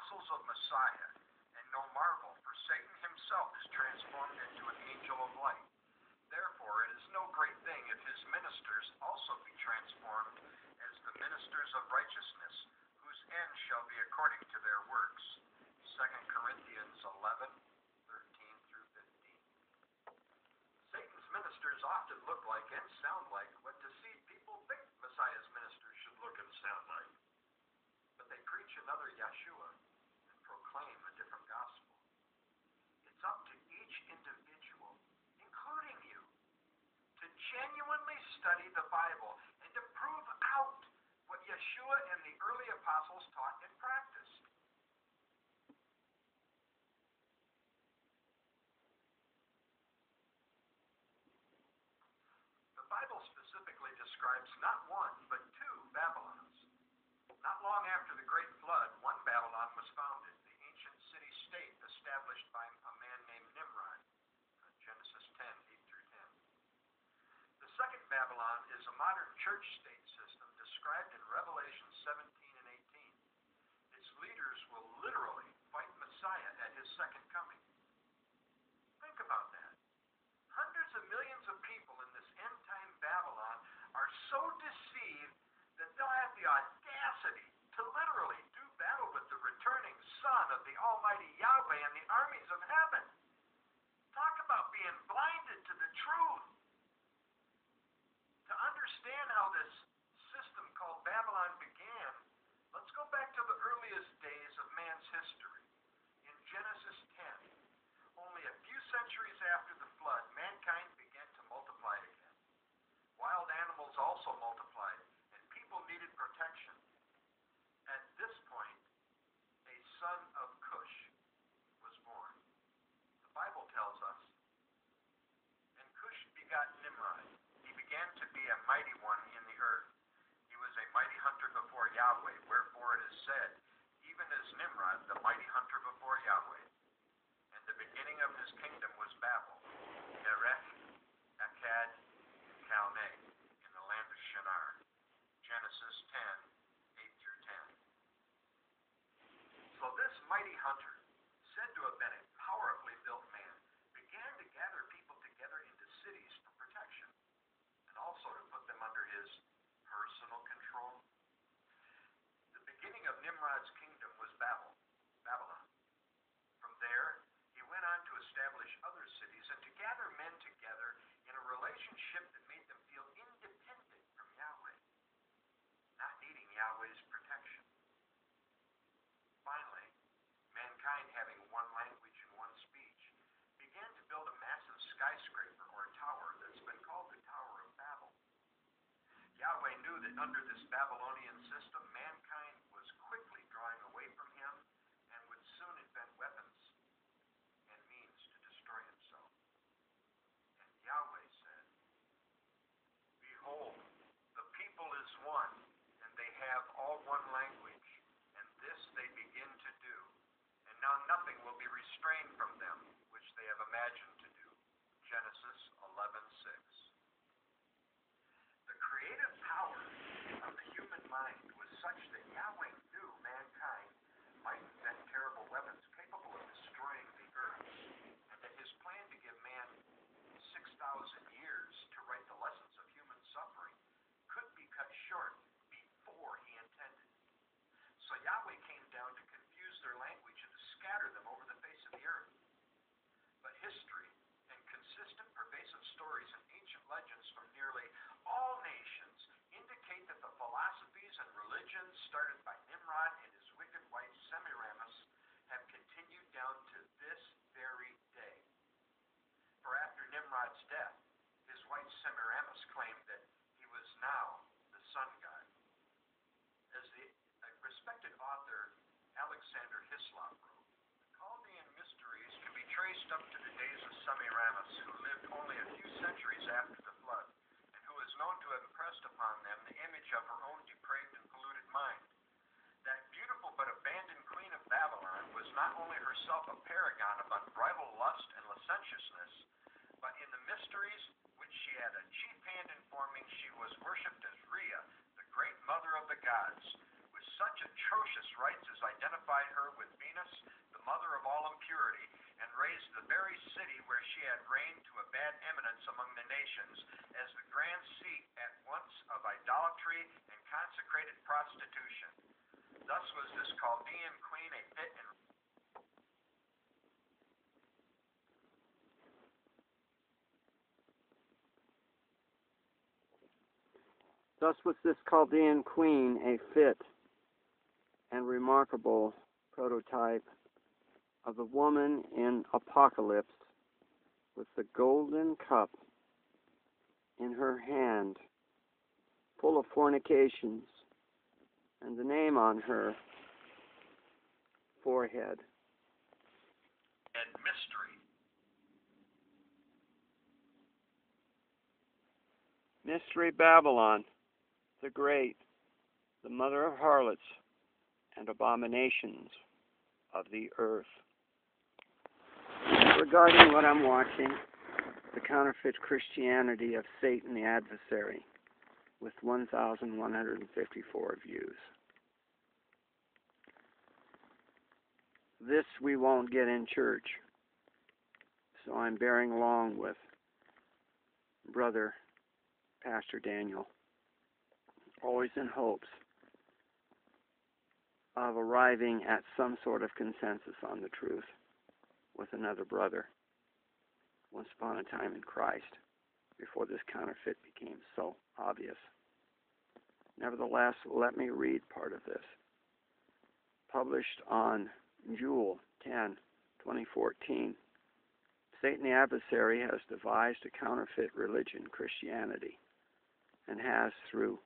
apostles of Messiah, and no marvel, for Satan himself is transformed into an angel of light. Therefore, it is no great thing if his ministers also be transformed as the ministers of righteousness, whose end shall be according to their works. 2 Corinthians 11:13 through 15. Satan's ministers often look like and sound like what deceived people think Messiah's ministers should look and sound like. But they preach another Yeshua and proclaim a different gospel. It's up to each individual, including you, to genuinely study the Bible and to prove out what Yeshua and the early apostles taught and practiced. The Bible specifically describes not one, but two Babylons. Not long after the Great Flood, one Babylon was founded, the ancient city-state established by a man named Nimrod, Genesis 10:8 through 10. The second Babylon is a modern church-state system described in Revelation 17 and 18. Its leaders will literally fight Messiah at his second coming. Think about that. Hundreds of millions of people in this end-time Babylon are so deceived that they'll have the audacity to literally do battle with the returning Son of the Almighty Yahweh and the armies of heaven. Talk about being blinded to the truth. To understand how this system called Babylon began, let's go back to the earliest days of man's history. In Genesis 10, only a few centuries after the flood, mankind began to multiply again. Wild animals also multiplied, and people needed protection. At this point, a son of Cush was born. The Bible tells us, and Cush begot Nimrod. He began to be a mighty one in the earth. He was a mighty hunter before Yahweh, wherefore it is said, even as Nimrod, the mighty hunter before Yahweh. And the beginning of his kingdom was Babel, Erech, Akkad, and Calneh, in the land of Shinar. Genesis 10:8 through 10. So this mighty hunter, said to have been a powerfully built man, began to gather people together into cities for protection, and also to put them under his personal control. The beginning of Nimrod's kingdom was Babylon. From there, he went on to establish other cities and to gather men together in a relationship that made them feel independent from Yahweh, not needing Yahweh's protection. Finally, mankind, having one language and one speech, began to build a massive skyscraper or tower that's been called the Tower of Babel. Yahweh knew that under this Babylonian system, mankind was quickly drawing away from him and would soon invent weapons and means to destroy himself. And Yahweh said, behold, the people is one, and they have all one language, and this they begin to do. And now nothing will be restrained from them, which they have imagined to do. Genesis 11:6. The creative power of the human mind was such that Yahweh knew mankind might invent terrible weapons capable of destroying the earth, and that his plan to give man 6,000 years to write the lessons of human suffering could be cut short before he intended. So Yahweh came down to confuse their language and to scatter them over the face of the earth. But history and consistent pervasive stories and ancient legends from nearly all nations indicate that the philosophies and religions started by Nimrod and his wicked wife Semiramis have continued down to this very day. For after Nimrod's death, his wife Semiramis claimed that he was now the sun god. As the respected author Alexander Hislop wrote, the Chaldean mysteries can be traced up to the days of Semiramis, who lived only a few centuries after the flood, and who is known to have impressed upon them the image of her own depraved and polluted mind. That beautiful but abandoned queen of Babylon was not only herself a paragon of unbridled lust and licentiousness, but in the mysteries which she had a chief hand in forming, she was worshipped as Rhea, the great mother of the gods, with such atrocious rites as identified her with Venus, the mother of all impurity, and raised the very city where she had reigned to a bad eminence among the nations as the grand seat at once of idolatry and consecrated prostitution. Thus was this Chaldean queen a fit and Thus was this Chaldean queen a fit and remarkable prototype of the woman in Apocalypse with the golden cup in her hand, full of fornications, and the name on her forehead. And mystery. Mystery Babylon, the great, the mother of harlots and abominations of the earth. Regarding what I'm watching, the counterfeit Christianity of Satan the adversary, with 1,154 views. This we won't get in church, so I'm bearing along with Brother Pastor Daniel, always in hopes of arriving at some sort of consensus on the truth with another brother once upon a time in Christ, before this counterfeit became so obvious. Nevertheless, let me read part of this. Published on June 10, 2014, Satan the adversary has devised a counterfeit religion, Christianity, and has, through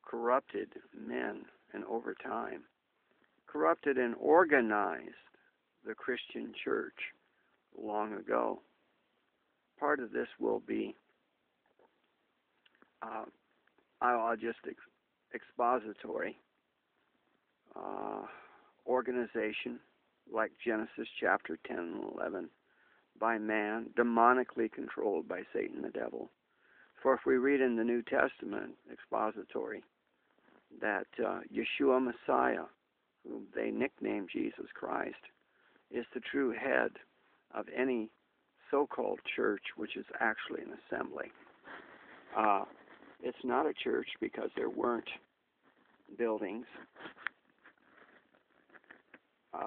corrupted men and over time, corrupted and organized the Christian church long ago. Part of this will be expository organization, like Genesis chapter 10 and 11, by man, demonically controlled by Satan the devil. For if we read in the New Testament, expository, that Yeshua Messiah, whom they nickname Jesus Christ, is the true head of any so-called church, which is actually an assembly. It's not a church because there weren't buildings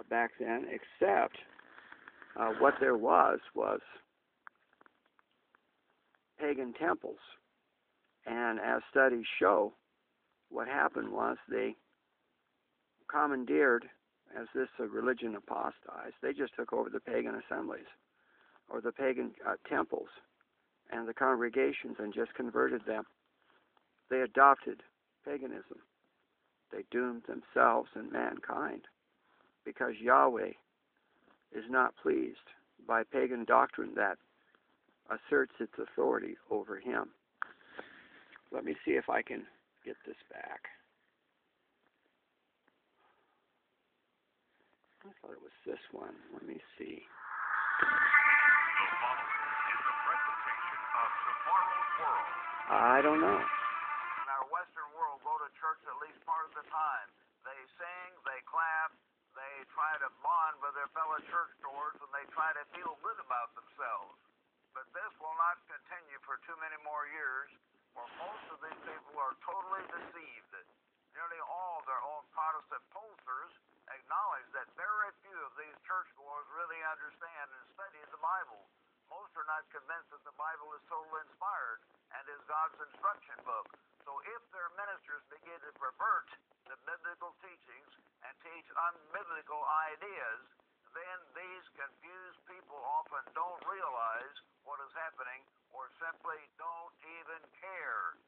back then, except what there was pagan temples. And as studies show, what happened was they commandeered, as this religion apostatized, they just took over the pagan assemblies or the pagan temples and the congregations and just converted them. They adopted paganism. They doomed themselves and mankind, because Yahweh is not pleased by pagan doctrine that asserts its authority over him. Let me see if I can get this back. I thought it was this one. Let me see. The following is a presentation of Tomorrow's World. I don't know. In our Western world, go to church at least part of the time. They sing, they clap, they try to bond with their fellow churchgoers, and they try to feel good about themselves. But this will not continue for too many more years, for most of these people are totally deceived. Nearly all their own Protestant pollsters acknowledge that very few of these churchgoers really understand and study the Bible. Most are not convinced that the Bible is totally inspired and is God's instruction book. So if their ministers begin to pervert the biblical teachings and teach unbiblical ideas, then these confused people often don't realize what is happening or simply don't even care.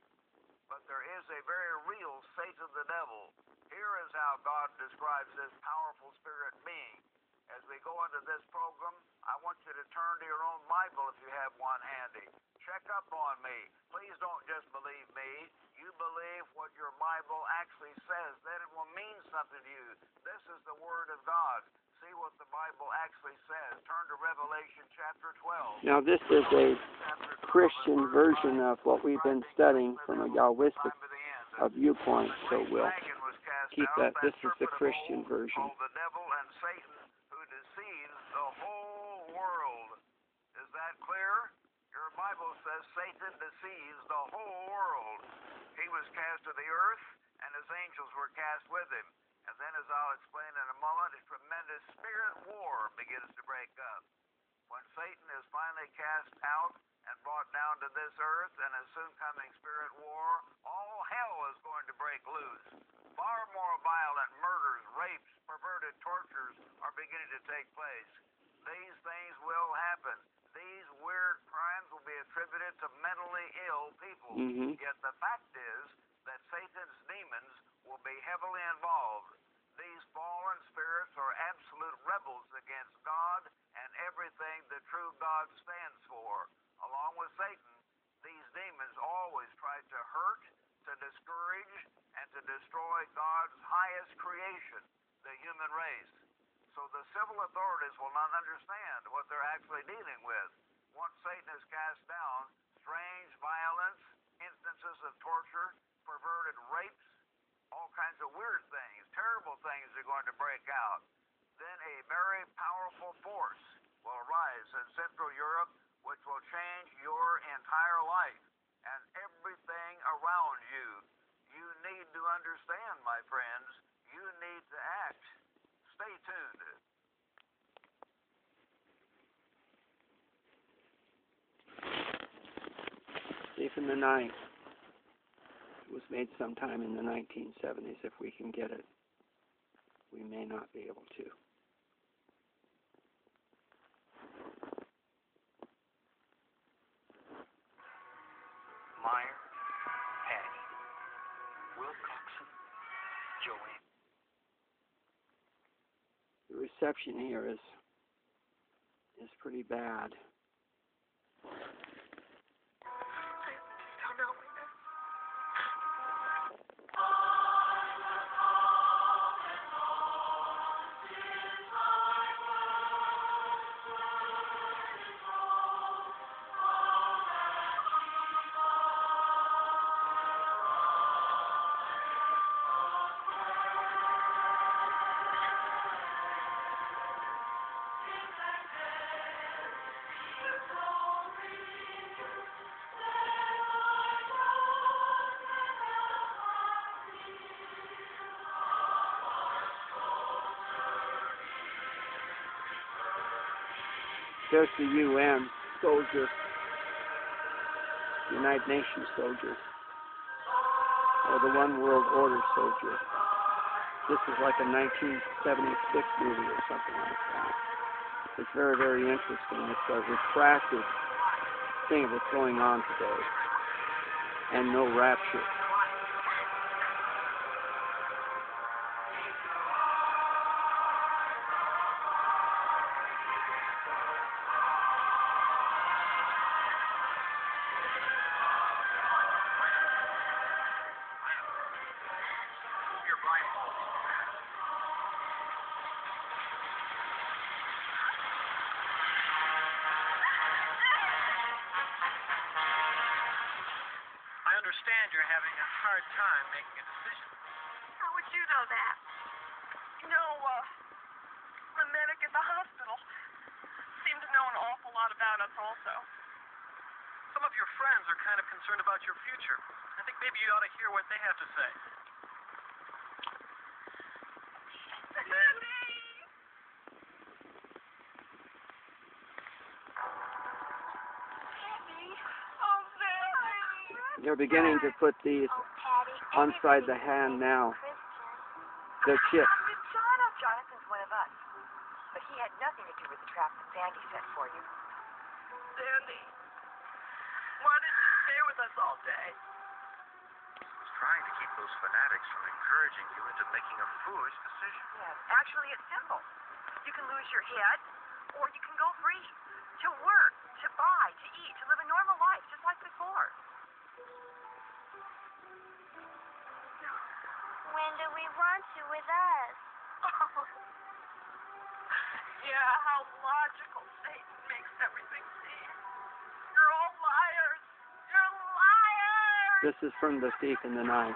But there is a very real Satan the devil. Here is how God describes this powerful spirit being. As we go into this program, I want you to turn to your own Bible if you have one handy. Check up on me. Please don't just believe me. You believe what your Bible actually says. Then it will mean something to you. This is the Word of God. See what the Bible actually says. Turn to Revelation chapter 12. Now this is a Christian version of what we've been studying from a Yahwistic viewpoint, so we'll cast Keep out, that. This is the serpent of Christian old, version. called the devil and Satan, who deceives the whole world. Is that clear? Your Bible says Satan deceives the whole world. He was cast to the earth, and his angels were cast with him. And then, as I'll explain in a moment, a tremendous spirit war begins to break up. When Satan is finally cast out and brought down to this earth in a soon-coming spirit war, all hell is going to break loose. Far more violent murders, rapes, perverted tortures are beginning to take place. These things will happen. These weird crimes will be attributed to mentally ill people. Mm-hmm. Yet the fact is that Satan's demons will be heavily involved. These fallen spirits are absolute rebels against God and everything the true God stands for. Along with Satan, these demons always try to hurt, to discourage, and to destroy God's highest creation, the human race. So the civil authorities will not understand what they're actually dealing with. Once Satan is cast down, strange violence, instances of torture, perverted rapes, all kinds of weird things, terrible things are going to break out. Then a very powerful force will arise in Central Europe, which will change your entire life and everything around you. You need to understand, my friends. You need to act. Stay tuned. Stephen the Ninth. It was made sometime in the 1970s. If we can get it, we may not be able to. Meyer, Patty, Wilcoxon, Joanne. The reception here is pretty bad. There's the UN soldier, United Nations soldier, or the One World Order soldier. This is like a 1976 movie or something like that. It's very, very interesting. It's a refracted thing of what's going on today, and no rapture. I understand you're having a hard time making a decision. How would you know that? No, the medic at the hospital seemed to know an awful lot about us also. Some of your friends are kind of concerned about your future. I think maybe you ought to hear what they have to say. They're beginning to put these inside the hand now. They're chips. Jonathan's one of us, but he had nothing to do with the trap that Sandy set for you. Sandy, why did you stay with us all day? I was trying to keep those fanatics from encouraging you into making a foolish decision. Yes, actually it's simple. You can lose your head, or you can go free. To work, to buy, to eat, to live a normal life, just like before. When do we want you with us? Yeah, how logical Satan makes everything seem. You're all liars. You're liars! This is from The Thief in the Night.